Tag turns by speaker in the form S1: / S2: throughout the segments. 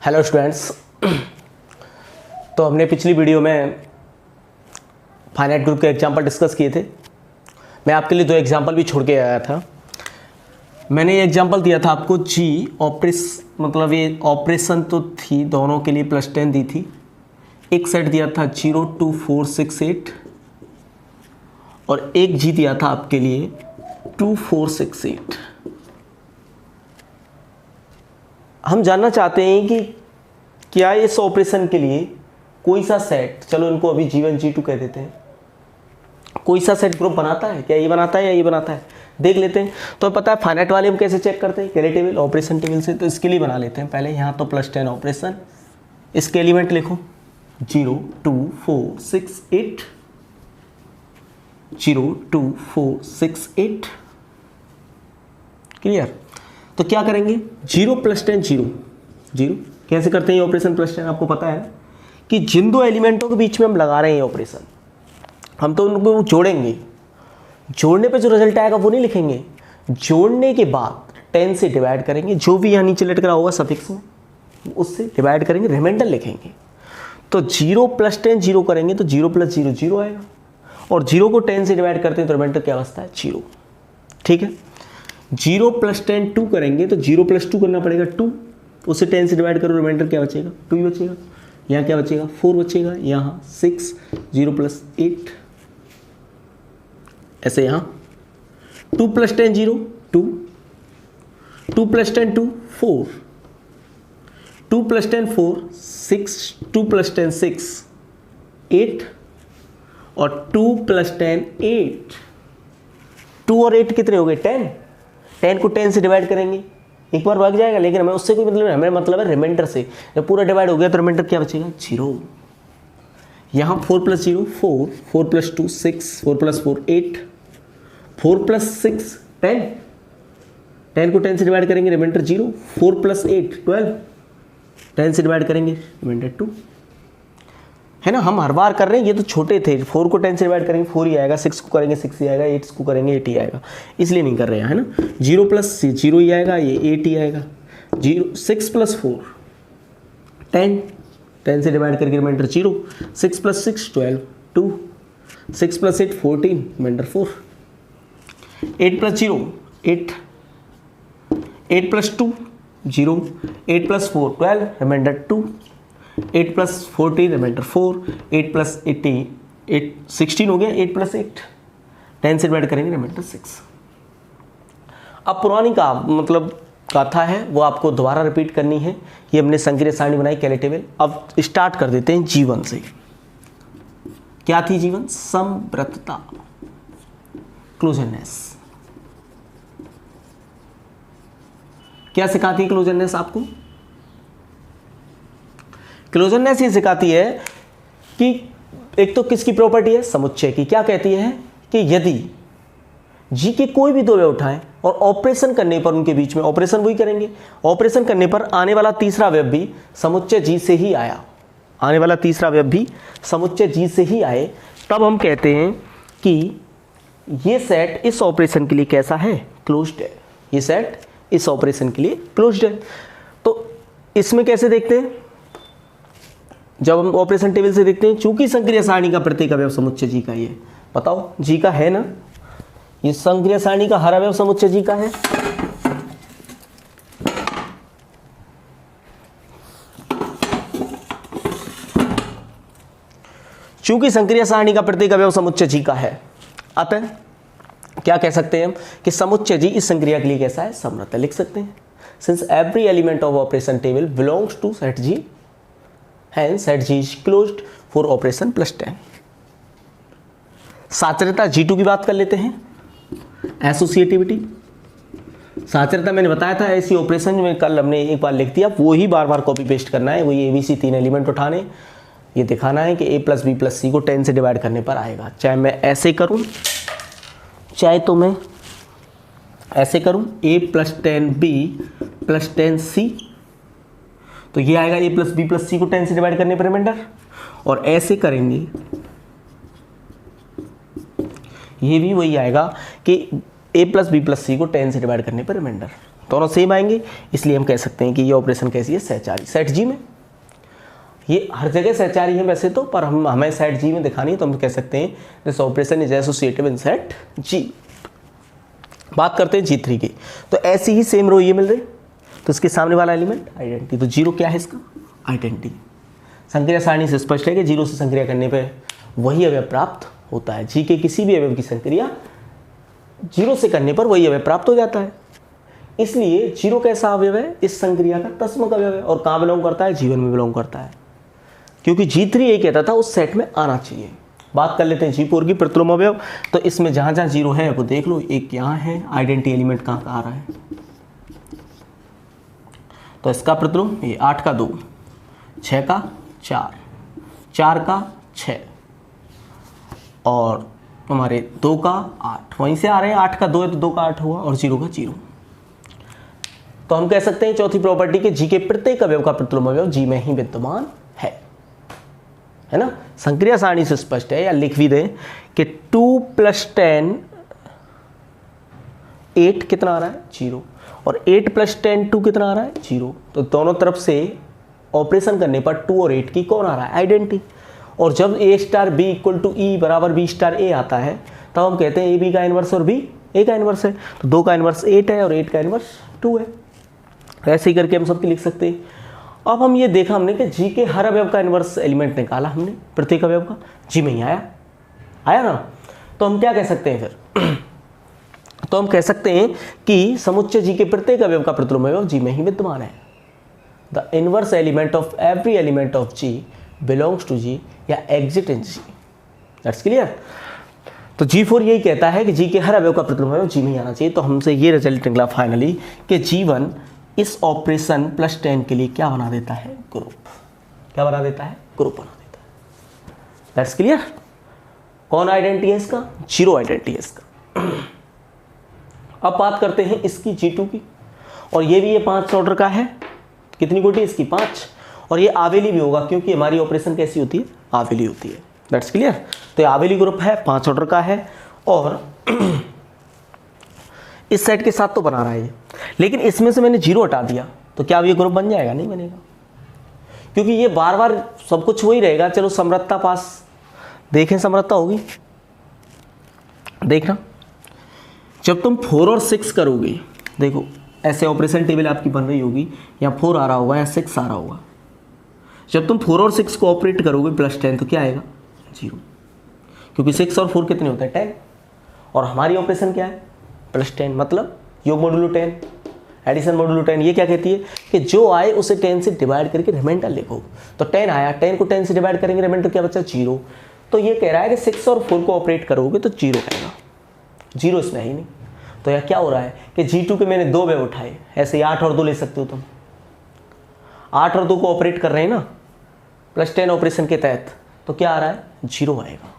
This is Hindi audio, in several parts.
S1: Hello students. तो हमने पिछली वीडियो में फाइनाइट ग्रुप के एग्जाम्पल डिस्कस किए थे। मैं आपके लिए 2 एग्जाम्पल भी छोड़ के आया था। मैंने ये एग्जाम्पल दिया था आपको मतलब ये ऑपरेशन तो थी, दोनों के लिए +10 दी थी। एक सेट दिया था 0 2 4 6 8 और एक जी दिया था आपके लिए 2 4 6 8। हम जानना चाहते हैं कि क्या इस ऑपरेशन के लिए कोई सा सेट, चलो इनको अभी G1 G2 कह देते हैं, कोई सा सेट ग्रुप बनाता है, क्या ये बनाता है या ये बनाता है, देख लेते हैं। तो पता है फाइनाइट वाले हम कैसे चेक करते हैं, कैरे टेबल ऑपरेशन टेबल से। तो इसके लिए बना लेते हैं पहले। यहाँ तो +10 ऑपरेशन, इसके एलिमेंट लिखो 0 2 4 6 8 0 2 4 6 8। क्लियर। तो क्या करेंगे 0 +10 0 0। कैसे करते हैं ये ऑपरेशन +10, आपको पता है कि जिन 2 एलिमेंटों के बीच में हम लगा रहे हैं ये ऑपरेशन, हम तो उनको जोड़ेंगे। जोड़ने पे जो रिजल्ट आएगा वो नहीं लिखेंगे, जोड़ने के बाद 10 से डिवाइड करेंगे, जो भी यहाँ नीचे लटक रहा होगा सफिक्स में उससे डिवाइड करेंगे, रिमाइंडर लिखेंगे। तो 0 +10 0 करेंगे तो 0 + 0 0 आएगा, और 0 को 10 से डिवाइड करते हैं तो रिमाइंडर क्या बचता है 0। ठीक है। 0 +10 2 करेंगे तो 0 + 2 करना पड़ेगा 2, उसे 10 से डिवाइड करो, रिमाइंडर क्या बचेगा 2 ही बचेगा। यहाँ क्या बचेगा 4 बचेगा, यहाँ 6 0 + 8, ऐसे यहाँ 2 + 10 0 2 2 + 10 2 4 2 + 10 4 6 2 + 10 6 8 और 2 + 10 8। 2 और 8 कितने हो गए 10। 10 को 10 से डिवाइड करेंगे, एक बार भाग जाएगा, लेकिन हमें उससे कोई मतलब नहीं, हमें मतलब है रिमाइंडर से। जब पूरा डिवाइड हो गया तो रिमाइंडर क्या बचेगा 0। यहाँ 4 + 0 4 4 + 2 6 4 + 4 8 4 + 6 10। 10 को 10 से डिवाइड करेंगे, रिमाइंडर 0। 4 + 8 12, 10 से डिवाइड करेंगे, रिमाइंडर 2 है ना। हम हर बार कर रहे हैं, ये तो छोटे थे। 4 को 10 से डिवाइड करेंगे 4 ही आएगा, 6 को करेंगे 6 ही आएगा, 8 को करेंगे 8 ही आएगा, इसलिए नहीं कर रहे हैं, है ना। 0 + 0 ही आएगा, ये 8 ही आएगा। 6 + 4 10, 10 से डिवाइड करके रिमाइंडर 0। 6 + 6 12 2 6 + 8 14, रिमाइंडर 4। 8 + 0 8 8 + 2 0 8 + 4 12, रिमाइंडर 2। 8 + 14 रिमाइंडर 4। 8 + 18 8 16 हो गया। 8 + 8 10 से डिवाइड करेंगे, रिमाइंडर 6। अब पुरानी का मतलब कथा है वो आपको दोबारा रिपीट करनी है। ये हमने संक्रिय सारणी बनाई कैरे टेबल। अब स्टार्ट कर देते हैं G1 से। क्या थी G1? समव्रतता, क्लोजरनेस। क्या सिखाती है क्लोजरनेस आपको? क्लोजरनेस ये सिखाती है कि एक तो किसकी प्रॉपर्टी है, समुच्चय की। क्या कहती है कि यदि जी के कोई भी 2 अवयव उठाएं और ऑपरेशन करने पर उनके बीच में, ऑपरेशन वही करेंगे, ऑपरेशन करने पर आने वाला तीसरा अवयव भी समुच्चय जी से ही आया, आने वाला तीसरा अवयव भी समुच्चय जी से ही आए, तब हम कहते हैं कि ये सेट इस ऑपरेशन के लिए कैसा है, क्लोज्ड है। ये सेट इस ऑपरेशन के लिए क्लोज्ड है। तो इसमें कैसे देखते हैं, जब हम ऑपरेशन टेबल से देखते हैं, चूंकि संक्रिय सारणी का प्रत्येक अवयव समुच्चय जी का ही है। बताओ जी का है ना, ये संक्रिय सारणी का हर अवयव समुच्चय जी का है। चूंकि संक्रिय सारणी का प्रत्येक अवयव समुच्चय जी का है, अतः क्या कह सकते हैं हम कि समुच्चय जी इस संक्रिया के लिए कैसा है, समव्रत है। लिख सकते हैं since every element of operation table belongs to set G, hence set G is closed for operation +10। साचरता G2 की बात कर लेते हैं। एसोसिएटिविटी, साचरता मैंने बताया था ऐसी ऑपरेशन में, कल हमने एक बार लिख दिया, वो ही बार बार कॉपी पेस्ट करना है। वही ABC 3 एलिमेंट उठाने, ये दिखाना है कि A + B + C को 10 से डिवाइड करने पर आएगा। चाहे मैं ऐसे करूं, चाहे तो मैं ऐसे करूं, A + 10B + 10C, तो ये आएगा A + B + C को 10 से डिवाइड करने पर रिमाइंडर। और ऐसे करेंगे, ये भी वही आएगा कि A + B + C को 10 से डिवाइड करने पर रिमाइंडर। दोनों सेम आएंगे, इसलिए हम कह सकते हैं कि ये ऑपरेशन कैसी है, सहचारी, सेट जी में। ये हर जगह सहचारी है वैसे तो, पर हमें सेट जी में दिखानी है, तो हम कह सकते हैं this operation is associative in set G. बात करते हैं G3 की, तो ऐसी ही सेम रो ये मिल रही, तो इसके सामने वाला एलिमेंट आइडेंटिटी, तो जीरो क्या है इसका, आइडेंटिटी। संक्रिया सारणी से स्पष्ट है कि जीरो से संक्रिया करने पे वही अवयव प्राप्त होता है। जी के किसी भी अवयव की संक्रिया जीरो से करने पर वही अवयव प्राप्त हो जाता है। इसलिए जीरो कैसा अवयव है, इस संक्रिया का तस्मक अवयव है, और कहाँ बिलोंग करता है, G1 में बिलोंग करता है, क्योंकि G3 ये कहता था उस सेट में आना चाहिए। बात कर लेते हैं G4 की प्रतिलोम अवयव, तो इसमें जहाँ जहाँ जीरो है वो देख लो, एक यहाँ है, आइडेंटिटी एलिमेंट कहाँ आ रहा है, तो इसका प्रतिलोम ये 8 का 2, 6 का 4, 4 का 6 और हमारे 2 का 8, वहीं से आ रहे हैं, 8 का 2 है तो 2 का 8 हुआ, और 0 का 0। तो हम कह सकते हैं चौथी प्रॉपर्टी के G के प्रत्येक अवयव का प्रतिलोम अवयव G में ही विद्यमान है ना। संक्रिया सारणी से स्पष्ट है, या लिख भी दें कि 2 + 10 8 कितना आ रहा है, 0, और 8 + 10 2 कितना आ रहा है, 0। तो दोनों तरफ से ऑपरेशन करने पर 2 और 8 की कौन आ रहा है, आइडेंटिटी। और जब A * B = E बराबर B * A आता है, तब हम कहते हैं A B का इनवर्स और B A का इनवर्स है, तो 2 का इनवर्स 8 है और 8 का इनवर्स 2 है। ऐसे ही करके हम सबकी लिख सकते हैं। अब हम ये देखा हमने कि G के हर अवयव का इनवर्स एलिमेंट निकाला हमने, प्रत्येक अवयव का G में ही आया ना। तो हम क्या कह सकते हैं फिर तो हम कह सकते हैं कि समुच्चय G के प्रत्येक अवयव का प्रतिलोम अवयव G में ही विद्यमान है। The inverse element of every element of G belongs to G या exist in G। That's clear. तो G4 यही कहता है कि G के हर अवयव का प्रतिलोम अवयव G में ही आना चाहिए। तो हमसे ये रिजल्ट निकला फाइनली कि G1 इस ऑपरेशन +10 के लिए क्या बना देता है, ग्रुप। क्या बना देता है, ग्रुप बना देता है। That's clear. कौन आइडेंटिटी है इसका, जीरो आइडेंटिटी है इसका। अब बात करते हैं इसकी G2 की, और ये भी ये 5 ऑर्डर का है। कितनी कोटि इसकी, 5, और ये आवेली भी होगा क्योंकि हमारी ऑपरेशन कैसी होती है, आवेली होती है। That's clear. तो ये आवेली ग्रुप है, 5 ऑर्डर का है, और इस सेट के साथ तो बना रहा है ये, लेकिन इसमें से मैंने 0 हटा दिया, तो क्या अब ये ग्रुप बन जाएगा, नहीं बनेगा, क्योंकि ये बार बार सब कुछ वही रहेगा। चलो समरसता पास देखें, समरसता होगी, देखना जब तुम 4 और 6 करोगे, देखो ऐसे ऑपरेशन टेबल आपकी बन रही होगी, यहाँ 4 आ रहा होगा, यहाँ 6 आ रहा होगा। जब तुम 4 और 6 को ऑपरेट करोगे +10, तो क्या आएगा, 0, क्योंकि 6 और 4 कितने होते हैं, 10, और हमारी ऑपरेशन क्या है, +10, मतलब योग मोडुलो 10, एडिशन मोडुलो 10। ये क्या कहती है कि जो आए उसे 10 से डिवाइड करके रिमाइंडर लिखो। तो 10 आया, 10 को 10 से डिवाइड करेंगे, रिमाइंडर क्या बचा, 0। तो ये कह रहा है कि 6 और 4 को ऑपरेट करोगे तो 0 आएगा, 0 इसमें है ही नहीं। तो यह क्या हो रहा है कि G2 के मैंने 2 अवयव उठाए, ऐसे ही 8 और 2 ले सकते हो तुम। 8 और 2 को ऑपरेट कर रहे हैं ना +10 ऑपरेशन के तहत, तो क्या आ रहा है, 0 आएगा।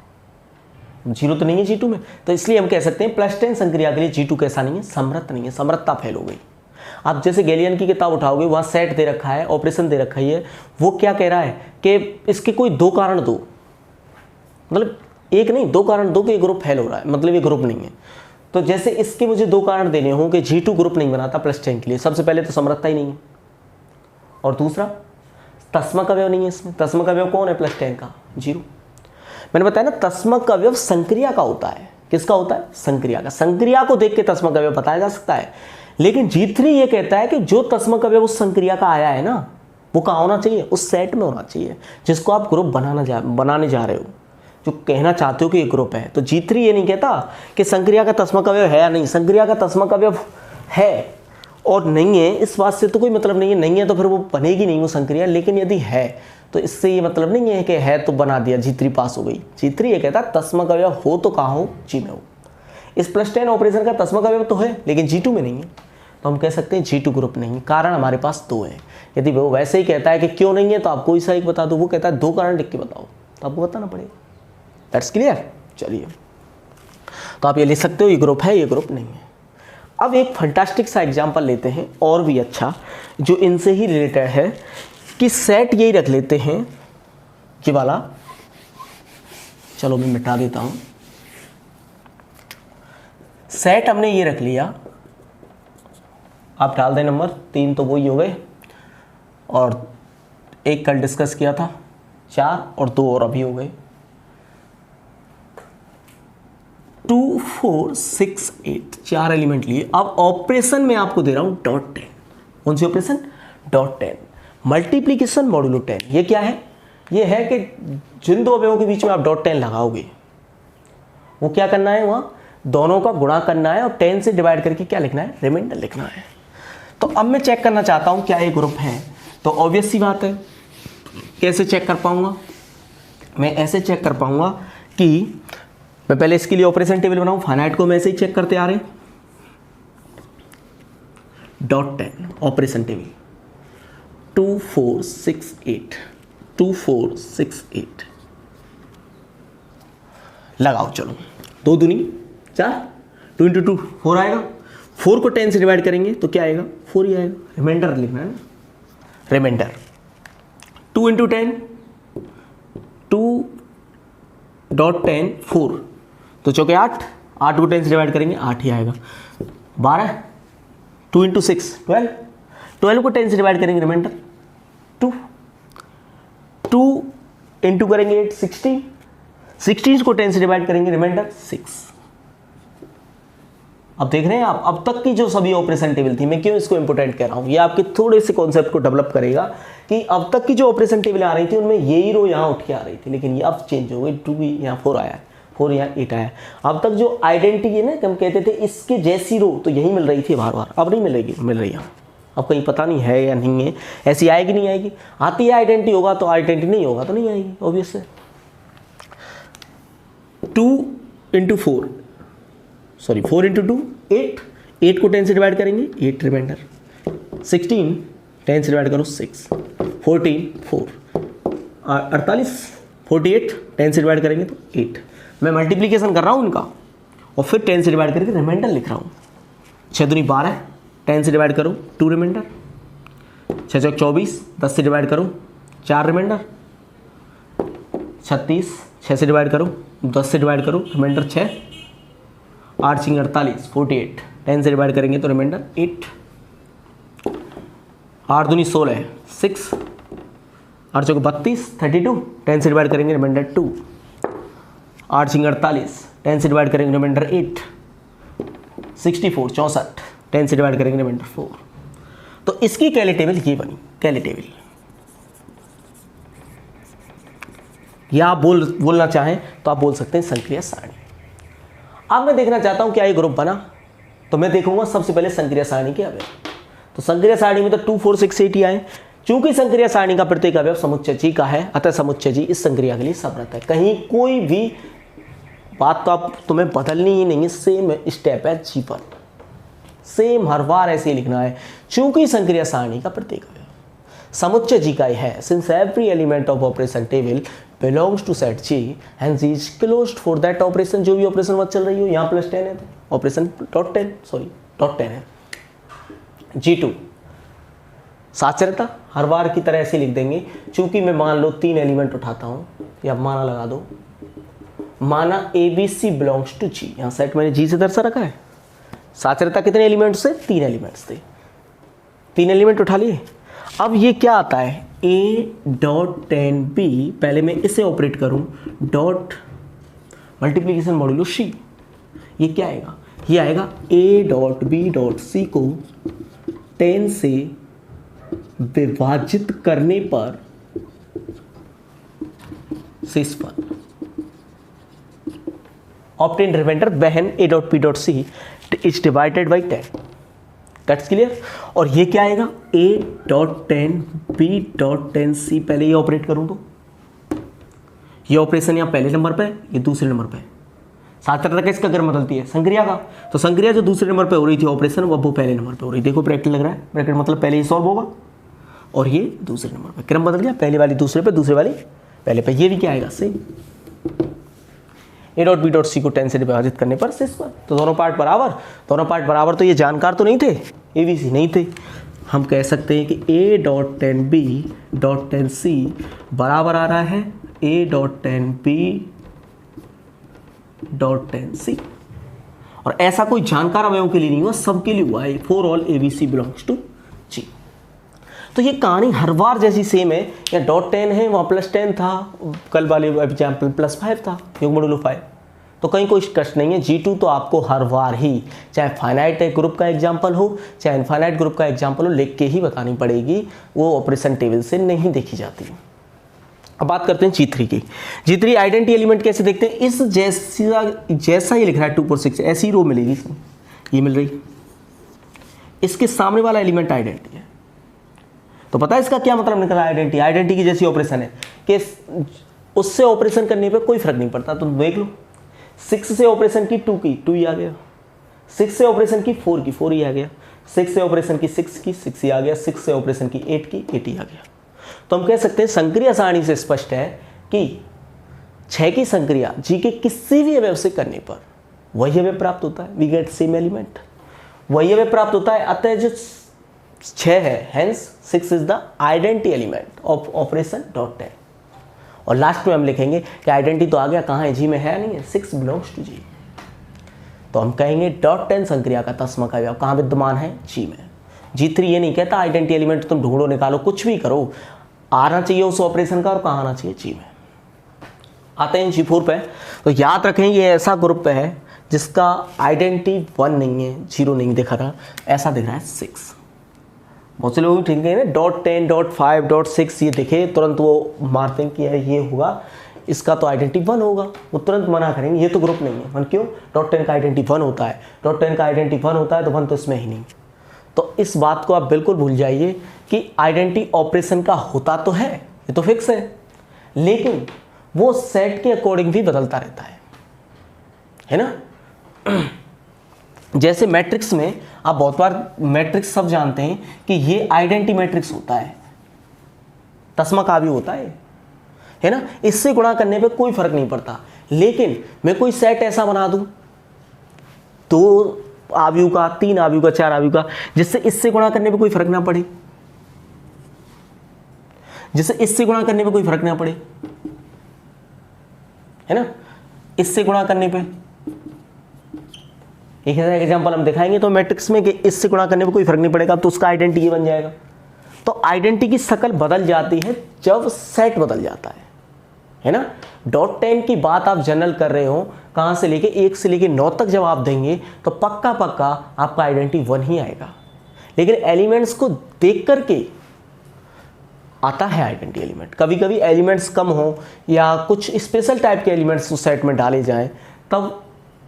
S1: 0 तो नहीं है G2 में, तो इसलिए हम कह सकते हैं +10 संक्रिया के लिए G2 कैसा नहीं है, समृत नहीं है, समृतता फेल हो गई। आप जैसे गैलियन की किताब उठाओगे, वहाँ सेट दे रखा है, ऑपरेशन दे रखा है, वो क्या कह रहा है कि इसके कोई 2 कारण दो, मतलब एक नहीं 2 कारण दो कि ये ग्रुप फेल हो रहा है, मतलब ये ग्रुप नहीं है। तो जैसे इसके मुझे 2 कारण देने हों कि G2 ग्रुप नहीं बनाता +10 के लिए, सबसे पहले तो समृतता ही नहीं है, और दूसरा तस्मक अवयव नहीं है इसमें। तस्मक अवयव कौन है +10 का, 0। मैंने बताया ना तस्मक अवयव संक्रिया का होता है, किसका होता है, संक्रिया का। संक्रिया को देख के तस्मक अवयव बताया जा सकता है, लेकिन G3 ये कहता है कि जो तस्मक अवयव उस संक्रिया का आया है ना, वो कहाँ होना चाहिए, उस सेट में होना चाहिए जिसको आप ग्रुप बनाने जा रहे हो, जो कहना चाहते हो कि ये ग्रुप है। तो G3 ये नहीं कहता कि संक्रिया का तस्मक अवयव है या नहीं, संक्रिया का तस्मक अवयव है और नहीं है इस बात से तो कोई मतलब नहीं है, नहीं है तो फिर वो बनेगी नहीं वो संक्रिया। लेकिन यदि है तो इससे ये मतलब नहीं है कि है तो बना दिया, G3 पास हो गई। G3 ये कहता है तस्मक अवयव हो तो कहाँ हो, G में हो। इस +10 ऑपरेशन का तस्मक अवयव तो है, लेकिन G2 में नहीं है, तो हम कह सकते हैं G2 ग्रुप नहीं। कारण हमारे पास 2 है। यदि वो वैसे ही कहता है कि क्यों नहीं है, तो आपको ऐसा एक बता दो, वो कहता है 2 कारण लिख के बताओ, तो आपको बताना पड़ेगा। That's clear. चलिए, तो आप ये लिख सकते हो ये ग्रुप है, ये ग्रुप नहीं है। अब एक फंटास्टिक सा एग्जाम्पल लेते हैं और भी अच्छा, जो इनसे ही रिलेटेड है, कि सेट यही रख लेते हैं ये वाला, चलो मैं मिटा देता हूं। सेट हमने ये रख लिया आप डाल दें नंबर, 3 तो वही हो गए और 1 कल डिस्कस किया था, 4 और 2 और अभी हो गए। 2 4 6 8 4 एलिमेंट लिए। अब ऑपरेशन में आपको दे रहा हूं डॉट 10। कौन सी ऑपरेशन? Dot 10, multiplication modulo 10। ये क्या है? ये है कि जिन दो अवयवों के बीच में आप डॉट 10 लगाओगे वो क्या करना है, वहां दोनों का गुणा करना है और 10 से डिवाइड करके क्या लिखना है? रिमाइंडर लिखना है। तो अब मैं चेक करना चाहता हूं क्या ये ग्रुप है। तो ऑब्वियस सी बात है, कैसे चेक कर पाऊंगा? मैं ऐसे चेक कर पाऊंगा कि मैं पहले इसके लिए ऑपरेशन टेबल बनाऊं। फाइनाइट को मैं ऐसे ही चेक करते आ रहे हैं। डॉट 10 ऑपरेशन टेबल 2 4 6 8 2 4 6 8 लगाओ। चलो 2 दूनी 4, 2 इंटू 2 4 आएगा। 4 को 10 से डिवाइड करेंगे तो क्या आएगा? 4 ही आएगा। रिमाइंडर लिखना है ना, रिमाइंडर। 2 इंटू 10 2 डॉट 10 4 तो चौके 8, 8 को 10 से डिवाइड करेंगे 8 ही आएगा। 12 2 इंटू 6 12, 12 को 10 से डिवाइड करेंगे रिमाइंडर 2, 2 इंटू करेंगे 8 16, 16 को 10 से डिवाइड करेंगे रिमाइंडर 6। अब देख रहे हैं आप, अब तक की जो सभी ऑपरेशन टेबल थी, मैं क्यों इसको इंपोर्टेंट कह रहा हूं, ये आपके थोड़े से कॉन्सेप्ट को डेवलप करेगा कि अब तक की जो ऑपरेशन टेबल आ रही थी उनमें यही रो यहां उठ के आ रही थी, लेकिन ये अब चेंज हो गई। 2 यहाँ 4 आया, 4 यहाँ 8 आया। अब तक जो आइडेंटिटी है ना, हम कहते थे इसके जैसी रो तो यही मिल रही थी बार बार, अब नहीं मिलेगी, मिल रही है। अब कहीं पता नहीं है या नहीं है, ऐसी आएगी नहीं आएगी? आती है आइडेंटिटी, होगा तो आइडेंटिटी, नहीं होगा तो नहीं आएगी, ऑब्वियस है। 2 इंटू 4 सॉरी 4 इंटू 2 8, 8 को 10 से डिवाइड करेंगे 8 रिमाइंडर। 16 10 से डिवाइड करो 6, 14 4 48, 48 10 से डिवाइड करेंगे तो 8। मैं मल्टीप्लीकेशन कर रहा हूँ इनका और फिर 10 से डिवाइड करके रिमाइंडर लिख रहा हूँ। 6 दूनी 12, 10 से डिवाइड करो 2 रिमाइंडर। 6 चौक 24, 10 से डिवाइड करो 4 रिमाइंडर। 36, 6 से डिवाइड करो, 10 से डिवाइड करो रिमाइंडर 6। 8 6 48 48, 10 से डिवाइड करेंगे तो रिमाइंडर 8। 8 दूनी 16 6, 8 चौक 32 32, 10 से डिवाइड करेंगे रिमाइंडर 2। 8 6 48, 10 से डिवाइड करेंगे रिमाइंडर 8। 64 64, 10 से डिवाइड करेंगे रिमाइंडर 4। तो इसकी कैली टेबल ये बनी, कैली टेबल। या आप बोलना चाहें तो आप बोल सकते हैं संक्रिया सारणी। अब मैं देखना चाहता हूं क्या ये ग्रुप बना, तो मैं देखूंगा सबसे पहले संक्रिया सारणी के अवयव। तो संक्रिया सारणी में तो 2 4 6 8 ही आए। चूंकि संक्रिया सारणी का प्रत्येक अवयव समुच्चय जी का है, अतः समुच्चय जी इस संक्रिया के लिए समर्थ है। कहीं कोई भी बात तो आप तुम्हें बदलनी ही नहीं है, सेम स्टेप है जी पर, सेम हर बार ऐसे ही लिखना है। चूंकि संक्रिया सारणी का प्रत्येक अवयव समुच्चय जी का ही है, since every element of operation table belongs to set G hence is closed for that operation. जो भी ऑपरेशन वक्त चल रही हो, यहाँ +10 है तो ऑपरेशन डॉट 10 है। G2 साचरता हर बार की तरह ऐसे लिख देंगे। चूंकि मैं मान लो 3 एलिमेंट उठाता हूं, या माना लगा दो, माना ABC बिलोंग्स टू G, यहाँ सेट मैंने G से दर्शा रखा है। साचरता कितने एलिमेंट से? 3 एलिमेंट्स थे, 3 एलिमेंट उठा लिए। अब ये क्या आता है? A.10B, पहले मैं इसे ऑपरेट करूं, डॉट मल्टीप्लीकेशन मॉड्यूलो C, ये क्या आएगा? ये आएगा A.B.C को 10 से विभाजित करने पर शेष पर ऑब्टेन रिमाइंडर बहन A.P.C is divided by 10। That's clear. और ये क्या आएगा? A.10 B.10C, पहले ये ऑपरेट करूं तो ये ऑपरेशन यहाँ पहले नंबर पे, ये दूसरे नंबर पे। साचरता किसका क्रम बदलती है? संक्रिया का। तो संक्रिया जो दूसरे नंबर पे हो रही थी ऑपरेशन, वो पहले नंबर पे हो रही है। देखो ब्रैकेट लग रहा है, ब्रैकेट मतलब पहले ही सॉल्व होगा और ये दूसरे नंबर पे। क्रम बदल गया, पहले वाली दूसरे पे, दूसरे वाली पहले पे। ये भी क्या आएगा? सेम। A.B.C को 10 से विभाजित करने पर शेष पर। तो दोनों पार्ट बराबर, दोनों पार्ट बराबर। तो ये जानकार तो नहीं थे, ABC नहीं थे। हम कह सकते हैं कि A.10 B.10C बराबर आ रहा है A.10 B.10C। और ऐसा कोई जानकार अवयवों के लिए नहीं हुआ, सबके लिए हुआ है, for all ABC belongs to G। तो ये कहानी हर बार जैसी सेम है, या .10 है वहाँ +10 था, कल वाले एग्जाम्पल +5 था, योग मॉडुलो 5, तो कहीं कोई कष्ट नहीं है। G2 तो आपको हर बार ही, चाहे फाइनाइट ग्रुप का एग्जाम्पल हो चाहे इनफाइनाइट ग्रुप का एग्जाम्पल हो, लिख के ही बतानी पड़ेगी, वो ऑपरेशन टेबल से नहीं देखी जाती। अब बात करते हैं G3 की। G3 आइडेंटिटी एलिमेंट कैसे देखते हैं, इस जैसा ही लिख रहा है 2 4 6, ऐसी रो मिलेगी, ये मिल रही, इसके सामने वाला एलिमेंट आइडेंटिटी है। तो पता है इसका क्या मतलब निकला, आइडेंटिटी, आइडेंटिटी की जैसी ऑपरेशन है कि उससे ऑपरेशन करने पे कोई फर्क नहीं पड़ता। तो देख लो, 6 से ऑपरेशन की 2 की 2 ही आ गया, 6 से ऑपरेशन की 4 की 4 ही आ गया, 6 से ऑपरेशन की 6 की 6 ही आ गया, 6 से ऑपरेशन की 8 की 8 ही आ गया। तो हम कह सकते हैं संक्रिया सारणी से स्पष्ट है कि 6 की संक्रिया G के किसी भी अवयव से करने पर वही अवयव प्राप्त होता है, वी गेट सेम एलिमेंट, वही अवयव प्राप्त होता है। अतः जो 6 है, hence 6 is the identity element of operation .10। और लास्ट में हम लिखेंगे कि आइडेंटिटी तो आ गया, कहाँ है, G में है नहीं है, 6 बिलोंग्स टू G। तो हम कहेंगे .10 संक्रिया का तस्मा का अवयव कहाँ विद्यमान है, G में। G3 ये नहीं कहता आइडेंटिटी एलिमेंट तुम ढूंढो निकालो, कुछ भी करो, आना चाहिए उस ऑपरेशन का, और कहाँ आना चाहिए, G में। आते हैं G4 पे। तो याद रखें ये ऐसा ग्रुप है जिसका आइडेंटिटी 1 नहीं है, 0 नहीं दिखा था, ऐसा दिख रहा है 6। बहुत से लोग ठीक है ना, .10 .5 .6 ये दिखे तुरंत वो मारते हैं कि ये होगा, इसका तो आइडेंटिटी 1 होगा, वो तुरंत मना करेंगे ये तो ग्रुप नहीं है। 1 क्यों, .10 का आइडेंटिटी 1 होता है, .10 का आइडेंटिटी 1 होता है तो 1 तो इसमें ही नहीं। तो इस बात को आप बिल्कुल भूल जाइए कि आइडेंटिटी ऑपरेशन का होता तो है, ये तो फिक्स है, लेकिन वो सेट के अकॉर्डिंग भी बदलता रहता है ना। जैसे मैट्रिक्स में आप बहुत बार मैट्रिक्स सब जानते हैं कि ये आइडेंटिटी मैट्रिक्स होता है, तस्मा का भी होता है ना, इससे गुणा करने पे कोई फर्क नहीं पड़ता। लेकिन मैं कोई सेट ऐसा बना दूं 2 आव्यूह का, 3 आव्यूह का, 4 आव्यूह का, जिससे इससे गुणा करने पे कोई फर्क ना पड़े, जिससे इससे गुणा करने पे कोई फर्क ना पड़े, है ना, इससे गुणा करने पे। एक एग्जांपल हम दिखाएंगे तो मैट्रिक्स में कि इससे गुणा करने पे कोई फर्क नहीं पड़ेगा, तो उसका आइडेंटिटी बन जाएगा। तो आइडेंटिटी की शक्ल बदल जाती है जब सेट बदल जाता है ना। .10 की बात आप जनरल कर रहे हो, कहां से लेके 1 से लेके 9 तक जब आप देंगे तो पक्का आपका आइडेंटिटी 1 ही आएगा। लेकिन एलिमेंट्स को देख करके आता है आइडेंटिटी एलिमेंट। कभी कभी एलिमेंट्स कम हो या कुछ स्पेशल टाइप के एलिमेंट्स उस सेट में डाले जाएं, तब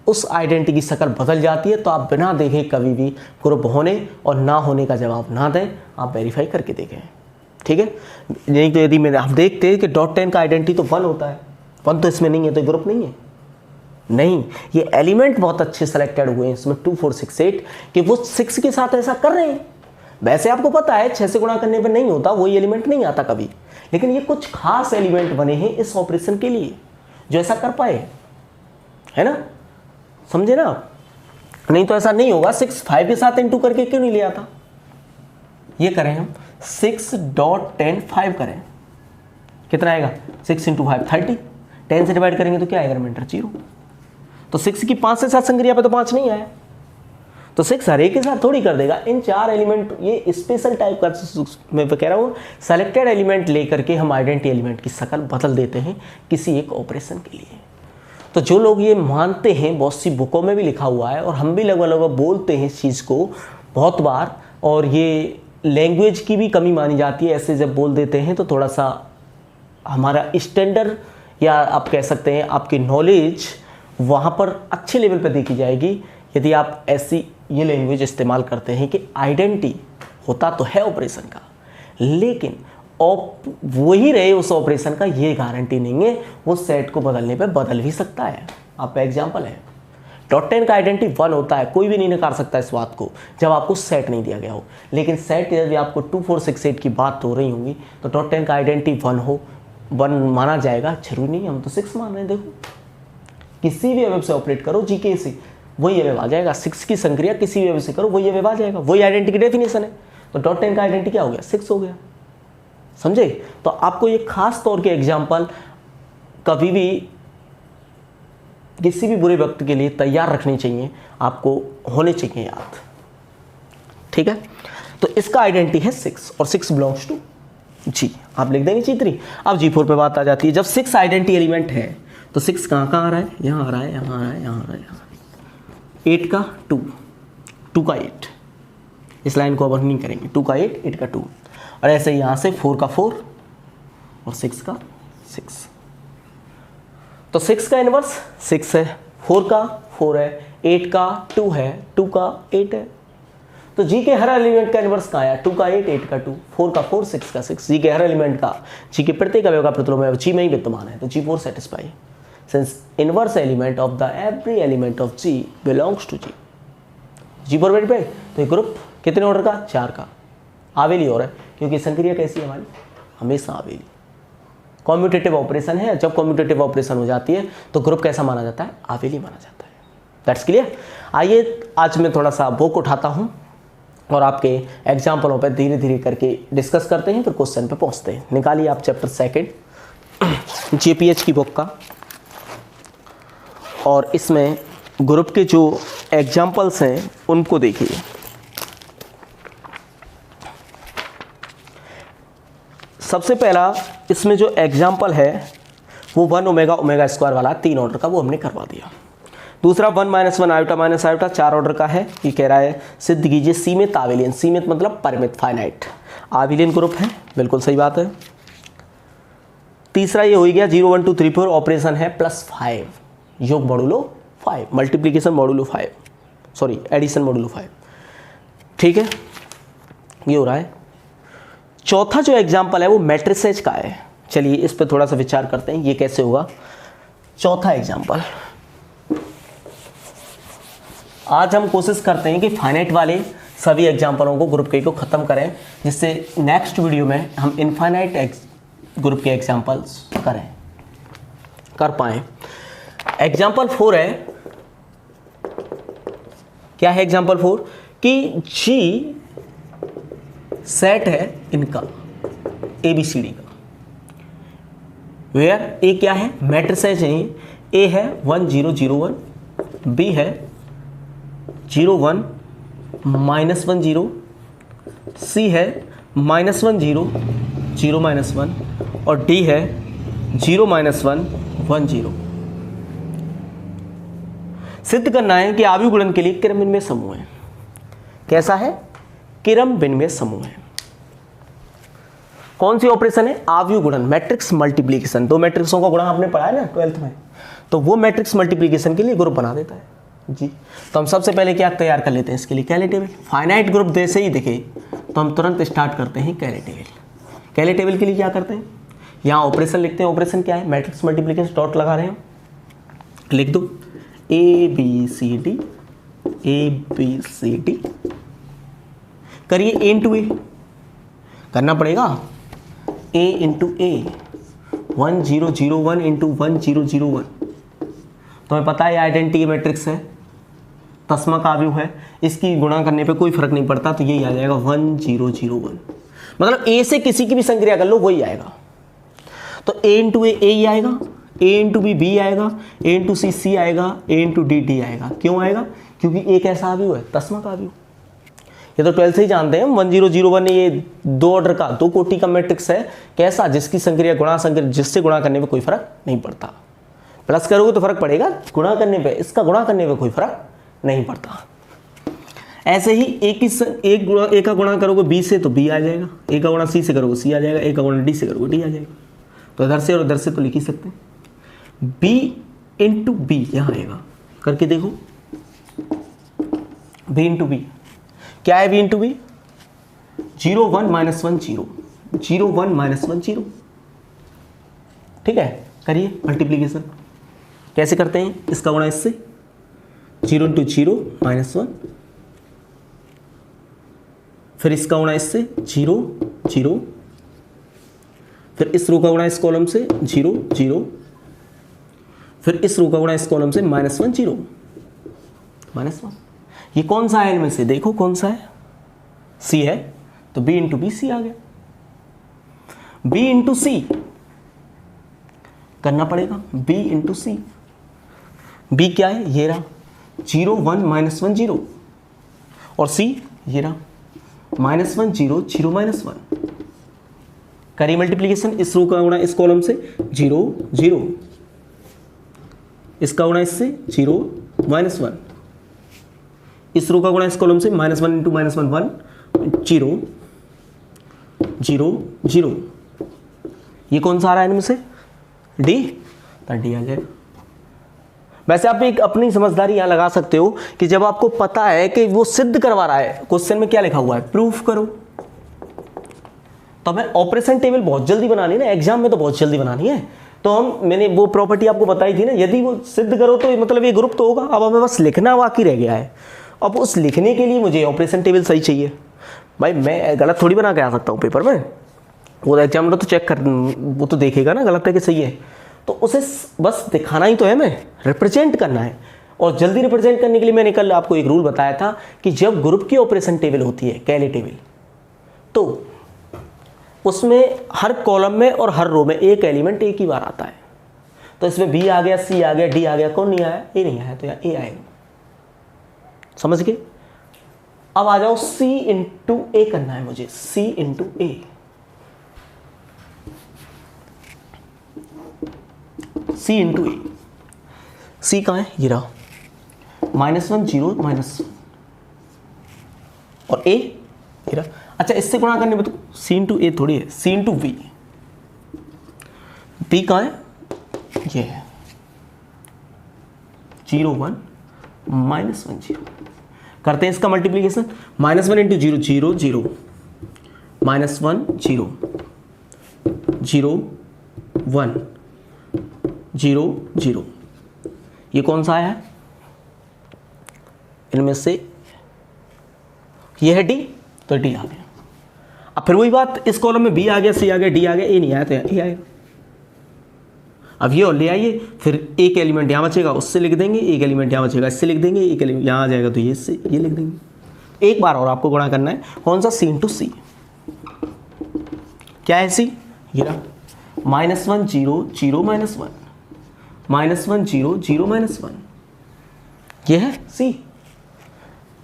S1: उस आइडेंटिटी की शक्ल बदल जाती है। तो आप बिना देखे कभी भी ग्रुप होने और ना होने का जवाब ना दें, आप वेरीफाई करके देखें, ठीक है। नहीं तो यदि आप देखते हैं कि .10 का आइडेंटिटी तो 1 होता है, 1 तो इसमें नहीं है, तो ग्रुप नहीं है। नहीं, ये एलिमेंट बहुत अच्छे सेलेक्टेड हुए हैं इसमें 2 4 6 8 कि वो 6 के साथ ऐसा कर रहे हैं। वैसे आपको पता है 6 से गुणा करने पर नहीं होता, वही एलिमेंट नहीं आता कभी, लेकिन ये कुछ खास एलिमेंट बने हैं इस ऑपरेशन के लिए जो ऐसा कर पाए, है ना, समझे ना। नहीं तो ऐसा नहीं होगा। 6 5 के साथ इंटू करके क्यों नहीं लिया था। ये करें हम 6.10 5 करें, कितना आएगा, 6 × 5 30, 10 से डिवाइड करेंगे तो क्या आएगा रिमाइंडर 0। तो 6 की 5 से साथ संक्रिया पे तो 5 नहीं आया, तो 6 हर एक के साथ थोड़ी कर देगा। इन 4 एलिमेंट, ये स्पेशल टाइप का मैं कह रहा हूँ, सेलेक्टेड एलिमेंट लेकर के हम आइडेंटिटी एलिमेंट की शक्ल बदल देते हैं किसी एक ऑपरेशन के लिए। तो जो लोग ये मानते हैं, बहुत सी बुकों में भी लिखा हुआ है और हम भी लगभग बोलते हैं इस चीज़ को बहुत बार, और ये लैंग्वेज की भी कमी मानी जाती है। ऐसे जब बोल देते हैं तो थोड़ा सा हमारा स्टैंडर्ड, या आप कह सकते हैं आपकी नॉलेज वहाँ पर अच्छे लेवल पर देखी जाएगी यदि आप ऐसी ये लैंग्वेज इस्तेमाल करते हैं कि आइडेंटिटी होता तो है ऑपरेशन का, लेकिन वही रहे उस ऑपरेशन का ये गारंटी नहीं है, वो सेट को बदलने पे बदल भी सकता है। आप एग्जांपल है, .10 का आइडेंटिटी 1 होता है, कोई भी नहीं नकार सकता इस बात को जब आपको सेट नहीं दिया गया हो। लेकिन सेट यदि आपको 2 4 6 8 की बात हो रही होंगी तो .10 का आइडेंटिटी 1 माना जाएगा, जरूरी नहीं हम तो 6 मान रहे हैं। देखो किसी भी अवयव से ऑपरेट करो जीके से, वही अवयव आ जाएगा। 6 की संक्रिया किसी भी अवयव से करो, वही अवयव आ जाएगा, वही आइडेंटिटी की डेफिनेशन है। तो .10 का आइडेंटिटी क्या हो गया, 6 हो गया, समझे। तो आपको ये खास तौर के एग्जाम्पल कभी भी किसी भी बुरे वक्त के लिए तैयार रखनी चाहिए, आपको होने चाहिए याद। ठीक है, तो इसका आइडेंटिटी है 6 और 6 बिलोंग्स टू जी। आप लिख देंगे G3। अब G4 पे बात आ जाती है। जब 6 आइडेंटिटी एलिमेंट है तो 6 कहाँ कहाँ आ रहा है, यहाँ आ रहा है, यहाँ आ रहा है, यहाँ आ रहा है, यहाँ 8 का 2, 2 का 8, इस लाइन को अब हम नहीं करेंगे, 2 का 8, 8 का 2, और ऐसे ही यहाँ से 4 का 4 और 6 का 6। तो 6 का इनवर्स 6 है, 4 का 4 है, 8 का 2 है, 2 का 8 है। तो जी के हर एलिमेंट का इनवर्स कहाँ आया, 2 का 8, 8 का 2, 4 का 4, 6 का 6। जी के हर एलिमेंट का, जी के प्रत्येक अवयव का प्रतिलोम जी में ही विद्यमान है, तो G4 satisfy since inverse element of the every element of G belongs to G। G4 very पे तो ये ग्रुप कितने ऑर्डर का, 4 का, आवेली हो रहा है क्योंकि संक्रिया कैसी है हमारी, हमेशा आवेली। कॉम्यूटेटिव ऑपरेशन है, जब कॉम्यूटेटिव ऑपरेशन हो जाती है तो ग्रुप कैसा माना जाता है, आवेली माना जाता है। That's clear. आइए आज मैं थोड़ा सा बुक उठाता हूँ और आपके एग्जाम्पलों पर धीरे धीरे करके डिस्कस करते हैं, फिर क्वेश्चन पे पहुँचते हैं। निकालिए आप चैप्टर 2 JPH की बुक का, और इसमें ग्रुप के जो एग्जाम्पल्स हैं उनको देखिए। सबसे पहला इसमें जो एग्जाम्पल है वो 1 ओमेगा ओमेगा स्क्वायर वाला 3 ऑर्डर का, वो हमने करवा दिया। दूसरा 1 - 1 आयोटा माइनस आयोटा 4 ऑर्डर का है। ये कह रहा है सिद्ध कीजिए सीमित आवेलियन, सीमित मतलब परिमित, फाइनाइट आवेलियन ग्रुप है, बिल्कुल सही बात है। तीसरा ये हो गया 0 1 2 3 4 ऑपरेशन है +5, योग modulo 5, multiplication modulo 5, sorry addition modulo 5। ठीक है, ये हो रहा है। चौथा जो एग्जाम्पल है वो मैट्रिसेज का है। चलिए इस पर थोड़ा सा विचार करते हैं, ये कैसे होगा। चौथा एग्जाम्पल, आज हम कोशिश करते हैं कि फाइनाइट वाले सभी एग्जाम्पलों को, ग्रुप के को ख़त्म करें, जिससे नेक्स्ट वीडियो में हम इनफाइनाइट ग्रुप के एग्जाम्पल्स कर पाएँ। एग्जाम्पल 4 है, क्या है एग्जाम्पल 4 कि जी सेट है इनका ABCD का, वेयर ए क्या है, मैट्रिसेज है। ए है 1 0 0 1, बी है 0 1 -1 0, सी है -1 0 0 -1, और डी है 0 -1 1 0। सिद्ध करना है कि आव्यूह गुणन के लिए क्रम विनिमय समूह है। कैसा है, क्रम विनिमय समूह है। कौन सी ऑपरेशन है, आव्यूह गुणन, मैट्रिक्स मल्टीप्लिकेशन। 2 मैट्रिक्सों का गुणा आपने पढ़ा है ना 12th में, तो वो मैट्रिक्स मल्टीप्लिकेशन के लिए ग्रुप बना देता है जी। तो हम सबसे पहले क्या तैयार कर लेते हैं इसके लिए, कैले टेबल। फाइनाइट ग्रुप जैसे ही दिखे तो हम तुरंत स्टार्ट करते हैं कैले टेबल। कैले टेबल के लिए क्या करते हैं, यहाँ ऑपरेशन लिखते हैं। ऑपरेशन क्या है, मैट्रिक्स मल्टीप्लिकेशन, डॉट लगा रहे हैं, लिख दो ABCD ABCD। करिए A × A, करना पड़ेगा A × A, 1 0 0 1 × 1 0 0 1। तुम्हें पता है आइडेंटिटी मैट्रिक्स है, तस्मक आव्यूह है, इसकी गुणा करने पे कोई फर्क नहीं पड़ता, तो यही आ जाएगा 1 0 0 1। मतलब A से किसी की भी संक्रिया कर लो वही आएगा। तो A × A ही आएगा, A × B B आएगा, A × C C आएगा, A × D D आएगा। क्यों आएगा, क्योंकि एक ऐसा आव्यूह है, तस्मक आव्यूह। ये तो 12th से ही जानते हैं, 1 0 0 1 ये 2 ऑर्डर का, 2 कोटि का मैट्रिक्स है। कैसा, जिसकी संक्रिया गुणा संक्रिया, जिससे गुणा करने पे कोई फर्क नहीं पड़ता। प्लस करोगे तो फर्क पड़ेगा, गुणा करने पे, इसका गुणा करने पे कोई फर्क नहीं पड़ता। ऐसे ही ए का गुणा करोगे B से तो B आ जाएगा, ए का गुणा C से करोगे C आ जाएगा, ए का गुणा D से करोगे D आ जाएगा। तो इधर से और इधर से तो लिख ही सकते हैं। B × B यहाँ आएगा, करके देखो। B × B क्या है, B × B 0 1 -1 0 0 1 -1 0। ठीक है, करिए मल्टीप्लिकेशन। कैसे करते हैं, इसका गुणा इससे, 0 × 0 -1, फिर इसका गुणा इससे 0 0, फिर इस रो का गुणा इस कॉलम से 0 0, फिर इस रो का गुणा इस कॉलम से -1 0 -1। ये कौन सा है इनमें से, देखो कौन सा है, C है, तो B × B C आ गया। B × C करना पड़ेगा, B × C। बी क्या है, ये रहा 0 1 -1 0, और सी ये रहा -1 0 0 -1। करी मल्टीप्लीकेशन, इस रो का गुणा इस कॉलम से 0 0, इसका गुणा इससे 0 -1, इस रो का गुणा इस कॉलम से -1 × -1 1 0 0 0। ये कौन सा आ रहा है इनमें से, डी, तो डी आ जाएगा। वैसे आप एक अपनी समझदारी यहां लगा सकते हो कि जब आपको पता है कि वो सिद्ध करवा रहा है, क्वेश्चन में क्या लिखा हुआ है, प्रूफ करो, तो हमें ऑपरेशन टेबल बहुत जल्दी बनानी है ना, एग्जाम में तो बहुत जल्दी बनानी है। तो मैंने वो प्रॉपर्टी आपको बताई थी ना, यदि वो सिद्ध करो तो मतलब ये ग्रुप तो होगा। अब हमें बस लिखना बाकी रह गया है। अब उस लिखने के लिए मुझे ऑपरेशन टेबल सही चाहिए। भाई मैं गलत थोड़ी बना के आ सकता हूँ पेपर में, वो एग्जामिनर तो चेक कर, वो तो देखेगा ना गलत है कि सही है, तो उसे बस दिखाना ही तो है, हमें रिप्रेजेंट करना है। और जल्दी रिप्रेजेंट करने के लिए मैंने कल आपको एक रूल बताया था कि जब ग्रुप की ऑपरेशन टेबल होती है, कैली टेबल, तो उसमें हर कॉलम में और हर रो में एक एलिमेंट एक ही बार आता है। तो इसमें बी आ गया, सी आ गया, डी आ गया, कौन नहीं आया, ए नहीं आया, तो यहाँ ए आएगा। समझ गए? अब आ जाओ C × A करना है मुझे, C × A। C × A, C कहाँ है, ये रहा -1 0 -1, और A ये रहा। अच्छा इससे गुणा करने में तो C × A थोड़ी है, C × V। B कहाँ है, ये है 0 1 -1 0। करते हैं इसका मल्टीप्लीकेशन, -1 × 0 0 0, -1 0 0 1 0 0। ये कौन सा आया है इनमें से, ये है डी, तो डी आ गया। अब फिर वही बात, इस कॉलम में बी आ गया, सी आ गया, डी आ गया, ए नहीं आया तो ए आएगा। अब ये और ले आइए, फिर एक एलिमेंट यहाँ बचेगा उससे लिख देंगे, एक एलिमेंट यहाँ बचेगा इससे लिख देंगे, एक एलिमेंट यहाँ आ जाएगा तो ये इससे ये लिख देंगे। एक बार और आपको गुणा करना है, कौन सा, C × C। क्या है C, ये रहा -1 0 0 -1, -1 0 0 -1, ये है C।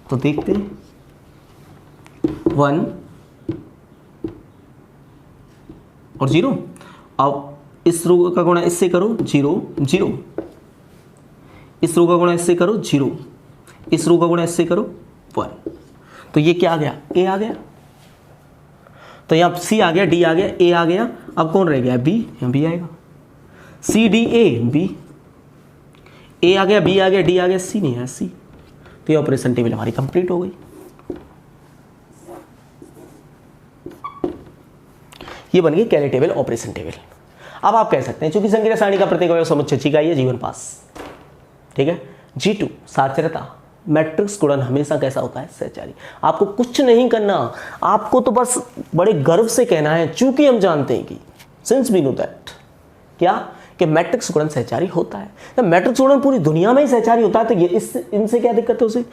S1: तो देखते हैं 1 और 0। अब इस रो का गुणा इससे करो 0 0, इस रो का गुणा इससे करो 0, इस रो का गुणा इससे करो 1, तो ये क्या आ गया, A आ गया। तो यहाँ C आ गया, D आ गया, A आ गया। अब कौन रह गया, B, यहाँ B आएगा, C D A B, A आ गया, B आ गया, D आ गया, C नहीं आया, C। तो ये ऑपरेशन टेबल हमारी कंप्लीट हो गई। ये बन गई कैली टेबल, ऑपरेशन टेबल। अब आप कह सकते हैं चूंकि संक्रिया सारणी का प्रत्येक अवयव समुच्चय ची का ही है, जीवन पास, ठीक है। G2 साक्षरता, मैट्रिक्स गुणन हमेशा कैसा होता है, सहचारी। आपको कुछ नहीं करना, आपको तो बस बड़े गर्व से कहना है, चूंकि हम जानते हैं कि सिंस वी नो दैट, क्या कि मैट्रिक्स गुणन सहचारी होता है। तो मैट्रिक्स गुणन पूरी दुनिया में ही सहचारी होता है, तो ये इनसे क्या दिक्कत है उसे,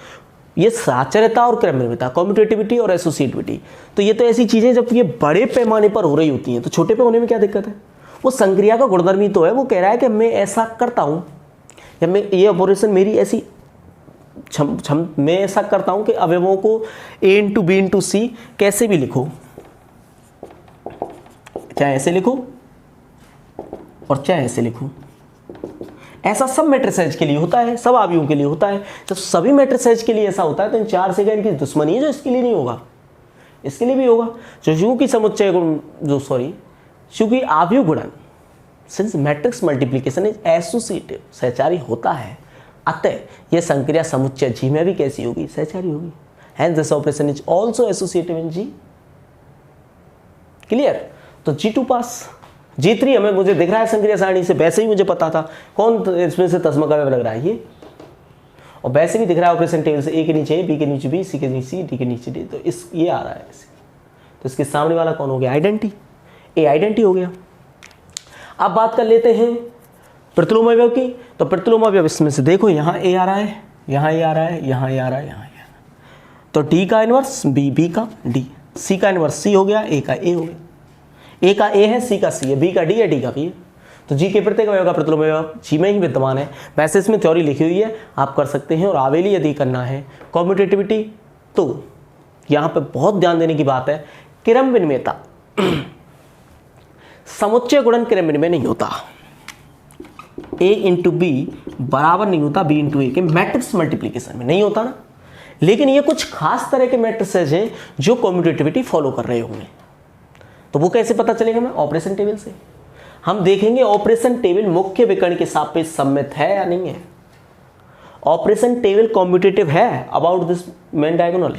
S1: ये साक्षरता और क्रमनिर्भरता, कम्यूटेटिविटी और एसोसिएटिविटी, तो ये तो ऐसी चीजें जब ये बड़े पैमाने पर हो रही होती हैं, तो छोटे पे होने में क्या दिक्कत है। वो संक्रिया का गुणधर्म ही तो है, वो कह रहा है कि मैं ऐसा करता हूं, या मैं ये ऑपरेशन मेरी ऐसी मैं ऐसा करता हूं कि अवयवों को A × B × C कैसे भी लिखो, चाहे ऐसे लिखो और चाहे ऐसे लिखो। ऐसा सब मैट्रिसेज के लिए होता है, सब अवयवों के लिए होता है। जब सभी मैट्रिसेज के लिए ऐसा होता है तो इन चार से इनकी दुश्मनी है जो इसके लिए नहीं होगा, इसके लिए भी होगा। चूंकि समुच्चय चूंकि अवयव गुणन, since matrix multiplication is associative, सहचारी होता है, अतः यह संक्रिया समुच्चय जी में भी कैसी होगी, सहचारी होगी। Hence this operation is also associative in G. Clear. तो G2 पास। G3 हमें मुझे दिख रहा है संक्रिया सारणी से, वैसे ही मुझे पता था कौन इसमें से तस्मक अवयव लग रहा है ये, और वैसे भी दिख रहा है ऑपरेशन टेबल से, A के नीचे A, B के नीचे B, C के नीचे C, D के नीचे D, तो इस ये आ रहा है ऐसे। तो इसके सामने वाला कौन हो गया, आइडेंटिटी, A आइडेंटिटी हो गया। अब बात कर लेते हैं प्रतिलोम अवयव की। तो प्रतिलोम अवयव इसमें से देखो, यहाँ A आ रहा है, यहाँ A आ रहा है, यहाँ A आ रहा है, यहाँ A आ रहा है। तो D का इनवर्स B, B का D, C का इनवर्स C हो गया, A का A हो गया। A का A है, C का C है, B का D है, D का B है। तो जी के प्रत्येक अवयव का प्रतिलोम अवयव जी में ही विद्यमान है। वैसे इसमें थ्योरी लिखी हुई है, आप कर सकते हैं। और आवेली यदि करना है कॉम्यूटेटिविटी, तो यहाँ पे बहुत ध्यान देने की बात है, क्रम विनिमयता, समुच्चय गुणन क्रम विनिमय नहीं होता। a इंटू बी बराबर नहीं होता b इंटू ए के मैट्रिक्स मल्टीप्लीकेशन में नहीं होता ना। लेकिन ये कुछ खास तरह के मैट्रिसेस हैं जो कॉम्यूटेटिविटी फॉलो कर रहे होंगे। तो वो कैसे पता चलेगा? हमें ऑपरेशन टेबल से हम देखेंगे ऑपरेशन टेबल मुख्य विकर्ण के सापेक्ष सममित है या नहीं है। ऑपरेशन टेबल कॉम्यूटेटिव है अबाउट दिस मेन डायगोनल,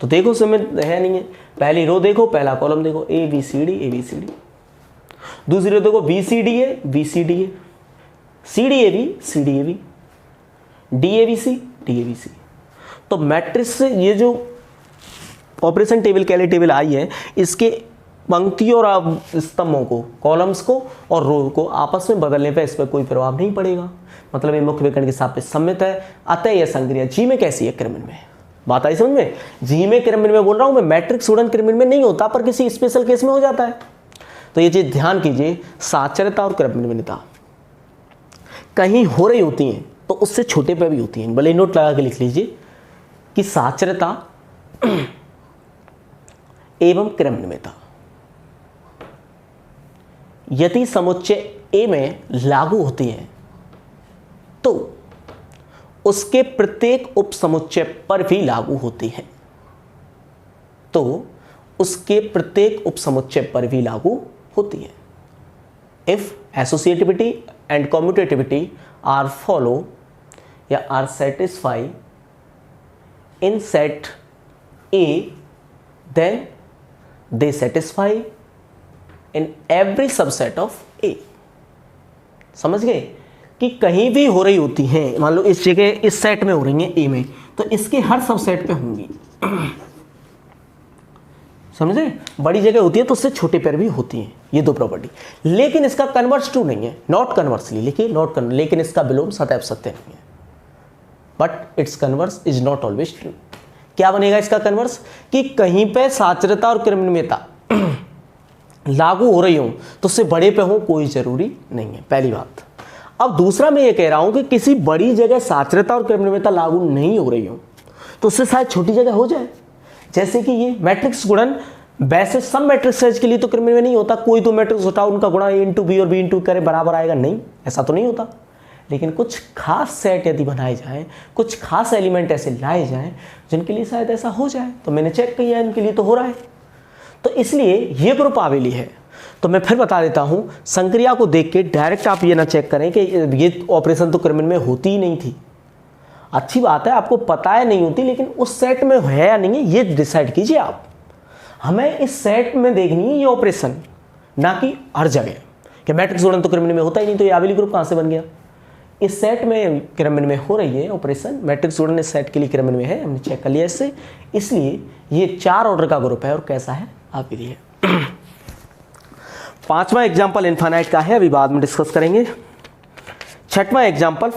S1: तो देखो सममित है नहीं है। पहली रो देखो, पहला कॉलम देखो, ए बी सी डी। दूसरी रो देखो B C D A, C D A B, D A B C. तो मैट्रिक्स से ये जो ऑपरेशन टेबल कैले टेबल आई है, इसके पंक्तियों और स्तंभों को, कॉलम्स को और रो को आपस में बदलने पर इस पर कोई प्रभाव नहीं पड़ेगा। मतलब ये मुख्य विकर्ण के सापेक्ष सममित है। अतः यह संक्रिया जी में कैसी है? क्रम विनिमय। बात आई समझ में? जी में क्रम विनिमय बोल रहा हूं मैं, मैट्रिक्स गुणन क्रम विनिमय नहीं होता, पर किसी स्पेशल केस में हो जाता है। तो ये चीज ध्यान कीजिए, साचर्यता और क्रम विनिमयता कहीं हो रही होती हैं तो उससे छोटे पे भी होती हैं। भले नोट लगा के लिख लीजिए कि साचर्यता एवं क्रम विनिमयता यदि समुच्चय ए में लागू होती है तो उसके प्रत्येक उप समुच्चय पर भी लागू होती है। तो उसके प्रत्येक उप समुच्चय पर भी लागू होती है। If associativity and commutativity are follow या are satisfy in set A, then they satisfy in every subset of A. समझ गए कि कहीं भी हो रही होती हैं, मान लो इस जगह इस सेट में हो रही हैं ए में, तो इसके हर सबसेट पे होंगी। समझे? बड़ी जगह होती है तो उससे छोटे पैर भी होती हैं, ये दो प्रॉपर्टी। लेकिन इसका कन्वर्स ट्रू नहीं है, नॉट कन्वर्सली लिखिए, नॉट कन्वर्स, लेकिन इसका विलोम सदैव सत्य नहीं है। But it's converse is not always true. क्या बनेगा इसका कन्वर्स? कि कहीं पे साचर्यता और क्रम विनिमयता लागू हो रही हो तो उससे बड़े पे हो कोई जरूरी नहीं है, पहली बात। अब दूसरा मैं ये कह रहा हूं कि किसी बड़ी जगह साचर्यता और क्रम विनिमयता लागू नहीं हो रही हो तो उससे शायद छोटी जगह हो जाए। जैसे कि ये मैट्रिक्स गुणन, वैसे सब मैट्रिक्स के लिए तो क्रम विनिमय नहीं होता। कोई तो मैट्रिक्स उठाओ, उनका गुणा ए इंटू बी और बी इंटू करे बराबर आएगा, नहीं, ऐसा तो नहीं होता। लेकिन कुछ खास सेट यदि बनाए जाएं, कुछ खास एलिमेंट ऐसे लाए जाएं जिनके लिए शायद ऐसा हो जाए, तो मैंने चेक किया इनके लिए तो हो रहा है। तो इसलिए ये ग्रुप आवेली है। तो मैं फिर बता देता हूं, संक्रिया को देख के डायरेक्ट आप ये ना चेक करें कि ये ऑपरेशन तो क्रम विनिमय होती ही नहीं थी। अच्छी बात है, आपको पता है नहीं होती, लेकिन उस सेट में है या नहीं है ये डिसाइड कीजिए आप। हमें इस सेट में देखनी है ये ऑपरेशन, ना कि हर जगह कि मैट्रिक्स गुणन तो क्रम विनिमय होता ही नहीं, तो ये आवेली ग्रुप कहां से बन गया? इस सेट में क्रम विनिमय हो रही है ऑपरेशन, मैट्रिक्स गुणन इस सेट के लिए क्रम विनिमय है, हमने चेक कर लिया इससे। इसलिए ये 4 ऑर्डर का ग्रुप है और कैसा है? आवेली है। 5वां एग्जाम्पल इनफाइनाइट का है, अभी बाद में डिस्कस करेंगे। 6वां एग्जाम्पल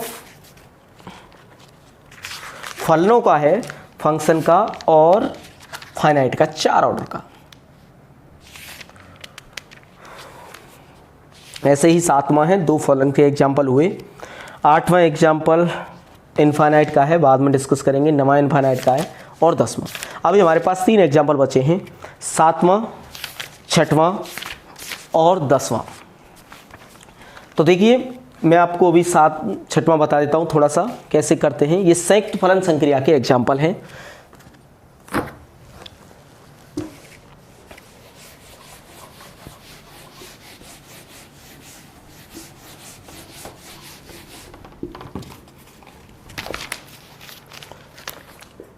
S1: फलनों का है, फंक्शन का और फाइनाइट का, 4 ऑर्डर का। ऐसे ही 7वां है, 2 फलन के एग्जाम्पल हुए। 8वां एग्जाम्पल इनफाइनाइट का है, बाद में डिस्कस करेंगे। 9वां इनफाइनाइट का है और 10वां। अभी हमारे पास 3 एग्जाम्पल बचे हैं, 7वां, 6वां और 10वां। तो देखिए मैं आपको अभी 6वां बता देता हूं थोड़ा सा कैसे करते हैं। ये संयुक्त फलन संक्रिया के एग्जाम्पल हैं।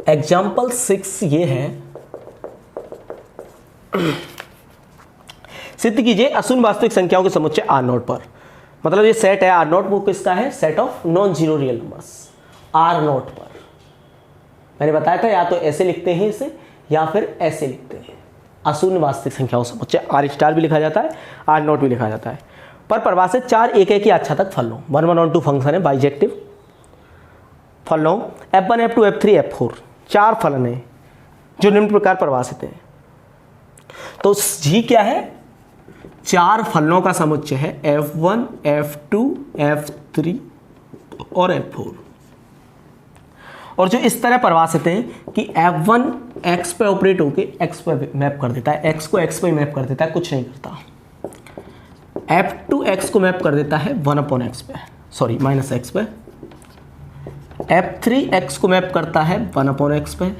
S1: एग्जाम्पल 6 ये है, सिद्ध कीजिए अशून्य वास्तविक संख्याओं के समुच्चय आर नोट पर। मतलब ये सेट है आर नोट, वो किसका है? Set of non zero real numbers R naught पर। मैंने बताया था या तो ऐसे लिखते हैं इसे या फिर ऐसे लिखते हैं। अशून्य वास्तविक संख्याओं का समुच्चय आर स्टार भी लिखा जाता है, आर नोट भी लिखा जाता है। पर परिभाषित 4 एक एक की अच्छा तक फलनों 1 1 और 2 फंक्शन है, बाइजेक्टिव फलनों F1 F2 F3 F4 4 फलन है जो निम्न प्रकार परिभाषित है। तो जी क्या है? चार फलनों का समुच्चय है f1, f2, f3 और f4, और जो इस तरह परिभाषित हैं कि f1 x पे ऑपरेट होके x पे मैप कर देता है, x को x पे मैप कर देता है, कुछ नहीं करता। f2 x को मैप कर देता है 1/x पे, सॉरी माइनस x पे। f3 x को मैप करता है 1/x पे,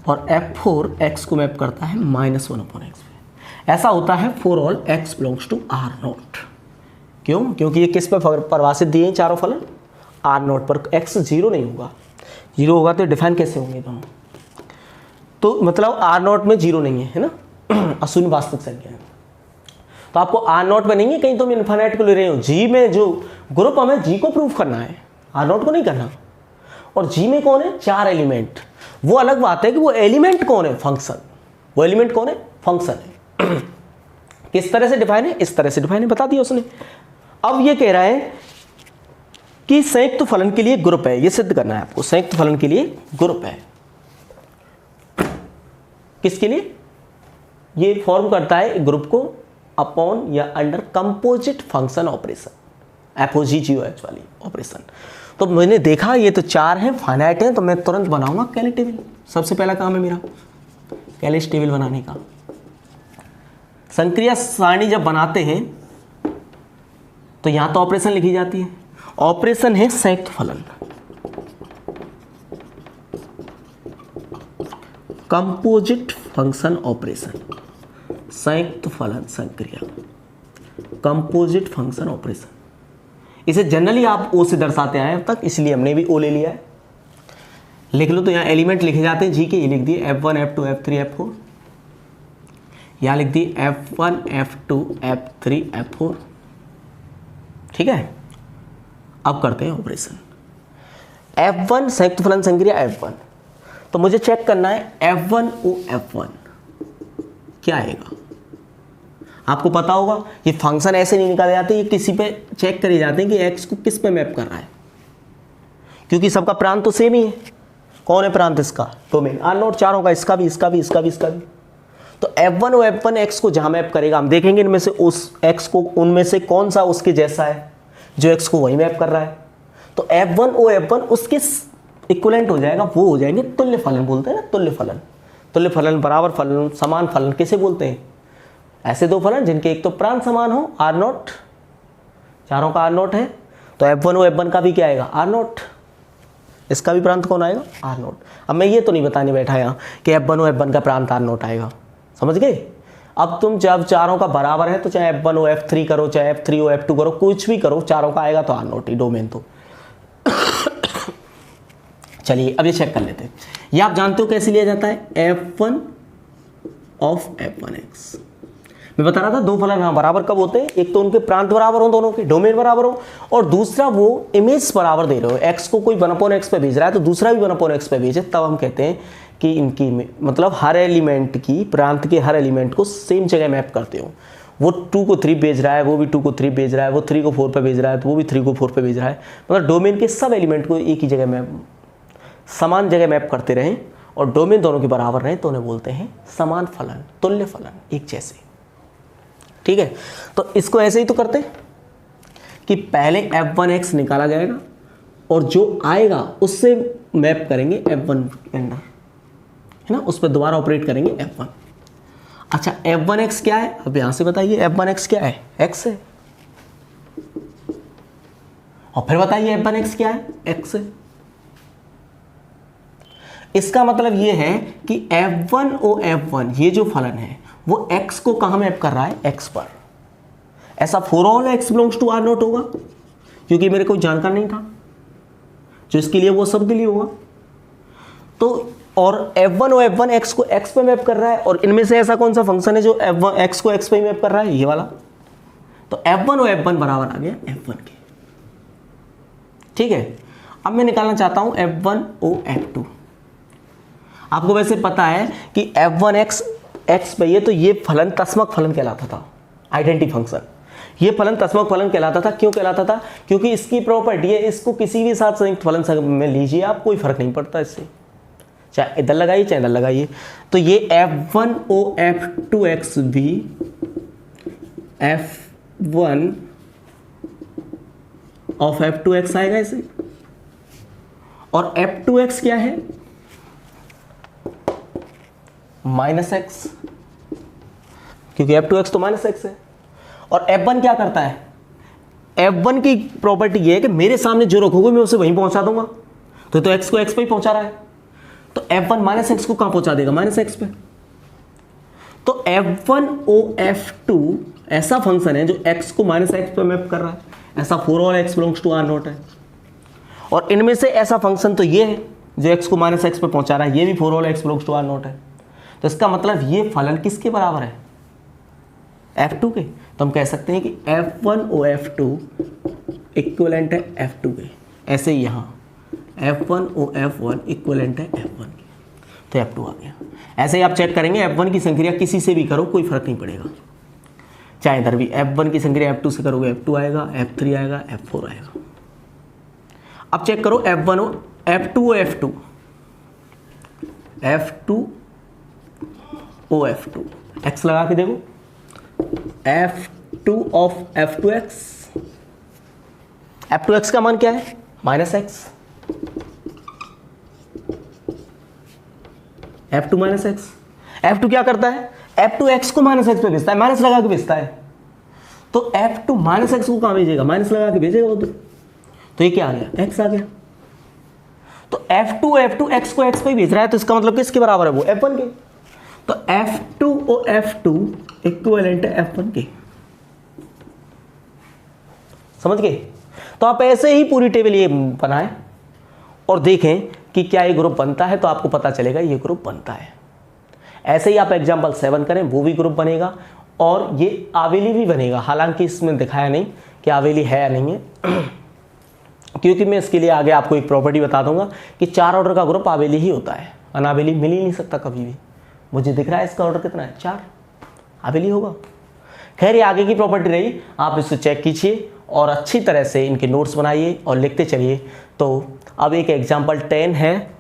S1: और f4 x को मैप करता है -1/x पे। ऐसा होता है for all x belongs to R0। क्यों? क्योंकि ये किस पे परिभाषित दिए हैं चारों फलन? R0 पर। x 0 नहीं होगा, 0 होगा तो डिफाइन कैसे होंगे दोनों? तो मतलब R0 में 0 नहीं है ना, अशून्य वास्तविक संख्या है। तो आपको R0 में नहीं है, कहीं तुम इन्फिनिट को ले रहे हो। G में जो ग्रुप हमें G को प्रूव करना है, R0 को नहीं करना। और G में कौन है? 4 एलिमेंट। वो अलग बात है कि वो एलिमेंट कौन है? फंक्शन। वो एलिमेंट कौन है? फंक्शन है। किस तरह से डिफाइन है? इस तरह से डिफाइन है, बता दिया उसने। अब ये कह रहा है कि संयुक्त फलन के लिए ग्रुप है, ये सिद्ध करना है आपको। संयुक्त फलन के लिए ग्रुप है, किसके लिए? ये फॉर्म करता है ग्रुप को अपॉन या under composite function operation, FOGGOH वाली ऑपरेशन। तो मैंने देखा ये तो 4 हैं, फाइनाइट हैं, तो मैं तुरंत बनाऊंगा कैली टेबल। सबसे पहला काम है मेरा कैली टेबल बनाने का। संक्रिया सारणी जब बनाते हैं तो यहां तो ऑपरेशन लिखी जाती है। ऑपरेशन है संयुक्त फलन, कंपोजिट फंक्शन ऑपरेशन, संयुक्त फलन संक्रिया, कंपोजिट फंक्शन ऑपरेशन। इसे जनरली आप ओ से दर्शाते आए अब तक, इसलिए हमने भी ओ ले लिया है। लिख लो तो यहाँ एलिमेंट लिखे जाते हैं जी के, ये लिख दिए f1, f2, f3, f4। यहाँ लिख दिए f1, f2, f3, f4। ठीक है, अब करते हैं ऑपरेशन। f1 संयुक्त फलन संक्रिया f1, तो मुझे चेक करना है f1 ओ f1 क्या आएगा। आपको पता होगा ये फंक्शन ऐसे नहीं निकाले जाते, ये किसी पे चेक करे जाते हैं कि x को किस पे मैप कर रहा है, क्योंकि सबका प्रांत तो सेम ही है। कौन है प्रांत इसका? डोमेन R0 चारों का, इसका भी, इसका भी, इसका भी, इसका भी। तो f1 और f1 x को जहां मैप करेगा, हम देखेंगे इनमें से उस x को, उनमें से कौन सा उसके जैसा है जो x को वही मैप कर रहा है। तो f1 और f1 उसके इक्विवेलेंट हो जाएगा, वो हो जाएंगे तुल्य फलन, बोलते हैं ना तुल्य फलन। तुल्य फलन, बराबर फलन, समान फलन किसे बोलते हैं? ऐसे दो फलन जिनके एक तो प्रांत समान हो, R0, चारों का R0 है, तो f1 और f1 का भी क्या आएगा? R0। इसका भी प्रांत कौन आएगा? R0। अब मैं ये तो नहीं बताने बैठा यहाँ कि f1 और f1 का प्रांत R0 आएगा, समझ गए? अब तुम जब चारों का बराबर है तो चाहे f1 और f3 करो, चाहे f3 और f2 करो, कुछ भी करो, चारों का आएगा तो R0 ही डोमेन। तो चलिए अब ये चेक कर लेते हैं। ये आप जानते हो कैसे लिया जाता है? f1 of f1x। मैं बता रहा था दो फलन हाँ बराबर कब होते हैं? एक तो उनके प्रांत बराबर हो, दोनों के डोमेन बराबर हो, और दूसरा वो इमेज बराबर दे रहे हो। x को कोई 1/x पे भेज रहा है तो दूसरा भी 1/x पे भेजे, तब हम कहते हैं कि इनकी मतलब हर एलिमेंट की, प्रांत के हर एलिमेंट को सेम जगह मैप करते हो। वो 2 को 3 भेज रहा है, वो भी 2 को 3 भेज रहा है, वो 3 को 4 पे भेज रहा है, तो वो भी 3 को 4 पे भेज रहा है। मतलब डोमेन के सब एलिमेंट को एक ही जगह मैप, समान जगह मैप करते रहें और डोमेन दोनों के बराबर रहें, तो उन्हें बोलते हैं समान फलन, तुल्य फलन, एक जैसे। ठीक है, तो इसको ऐसे ही तो करते कि पहले f1x निकाला जाएगा और जो आएगा उससे मैप करेंगे f1 के अंदर, है ना, उस पर दोबारा ऑपरेट करेंगे f1। अच्छा f1x क्या है? अब यहां से बताइए f1x क्या है? x है। और फिर बताइए f1x क्या है? x है। इसका मतलब ये है कि f1 और f1 ये जो फलन है वो x को कहां मैप कर रहा है? x पर। ऐसा for all x belongs to R0 होगा, क्योंकि मेरे को जानकार नहीं था, जो इसके लिए वो सब के लिए होगा। तो और f1 और f1 x को x पे मैप कर रहा है, और इनमें से ऐसा कौन सा फंक्शन है जो f1 x को x पे मैप कर रहा है? ये वाला। तो f1 और f1 बराबर आ गया f1 के। ठीक है, अब मैं निकालना चाहता हूं f1 और f2। आपको वैसे पता है कि f1x x पे, ये तो ये फलन तस्मक फलन कहलाता था, आइडेंटिटी फंक्शन। ये फलन तस्मक फलन कहलाता था। क्यों कहलाता था? क्योंकि इसकी प्रॉपर्टी है, इसको किसी भी साथ संयुक्त फलन में लीजिए आप, कोई फर्क नहीं पड़ता इससे, चाहे इधर लगाइए चाहे इधर लगाइए। तो ये f1 और f2x भी F1 ऑफ F2x आएगा ऐसे, और F2x क्या है, -x, क्योंकि F2x तो -x है। और F1 क्या करता है, F1 की प्रॉपर्टी ये है कि मेरे सामने जो रखोगे मैं उसे वहीं पहुंचा दूंगा, तो x को x पे ही पहुंचा रहा है, तो F1 -x को कहां पहुंचा देगा, -x पे। तो F1 ओ F2 ऐसा फंक्शन है जो x को -x पे मैप कर रहा है, ऐसा for all x belongs to R0 है। और इनमें से ऐसा फंक्शन तो ये है जो x को -x पे पहुंचा रहा है, ये भी for all x belongs to R0 है। तो इसका मतलब ये फलन किसके बराबर है, F2 के। तो हम कह सकते हैं कि F1 ओ F2 इक्विवेलेंट है F2 के। ऐसे ही यहाँ F1 ओ F1 इक्विवेलेंट है F1 के, तो F2 आ गया। ऐसे ही आप चेक करेंगे F1 की संक्रिया किसी से भी करो कोई फर्क नहीं पड़ेगा, चाहे इधर भी F1 की संक्रिया F2 से करोगे F2 आएगा, F3 आएगा, F4 आएगा। अब चेक करो F1 ओ F2 ओ F2, F2 ओ F2, x लगा के देखो, F2 ऑफ F2x, F2x का मान क्या है, -x, F2 -x। F2 क्या करता है, F2x को -x पे भेजता है, माइनस लगा के भेजता है, तो F2 -x को कहां भेजेगा, माइनस लगा के भेजेगा उधर, तो ये क्या आ गया, x आ गया। तो F2 x को x पे ही भेज रहा है, तो इसका मतलब किसके बराबर है, वो F1 के। तो F2 ओ F2 इक्विवेलेंट है F1 के, समझ गए। तो आप ऐसे ही पूरी टेबल ये बनाएं और देखें कि क्या ये ग्रुप बनता है, तो आपको पता चलेगा ये ग्रुप बनता है। ऐसे ही आप एग्जाम्पल 7 करें, वो भी ग्रुप बनेगा और ये आवेली भी बनेगा। हालांकि इसमें दिखाया नहीं कि आवेली है या नहीं है क्योंकि मैं इसके लिए आगे आपको एक प्रॉपर्टी बता दूंगा कि 4 ऑर्डर का ग्रुप आवेली ही होता है, अनावेली मिल ही नहीं सकता कभी भी। मुझे दिख रहा है इसका ऑर्डर कितना है, 4, आवेली होगा। खैर ये आगे की प्रॉपर्टी रही, आप इसे चेक कीजिए और अच्छी तरह से इनके नोट्स बनाइए और लिखते चलिए। तो अब एक एग्जाम्पल 10 है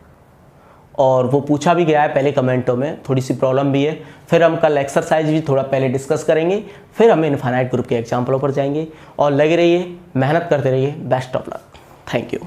S1: और वो पूछा भी गया है पहले कमेंटों में, थोड़ी सी प्रॉब्लम भी है। फिर हम कल एक्सरसाइज भी थोड़ा पहले डिस्कस करेंगे, फिर हम इनफाइनाइट ग्रुप के एग्जाम्पलों पर जाएंगे। और लगे रहिए, मेहनत करते रहिए। Best of luck, thank you.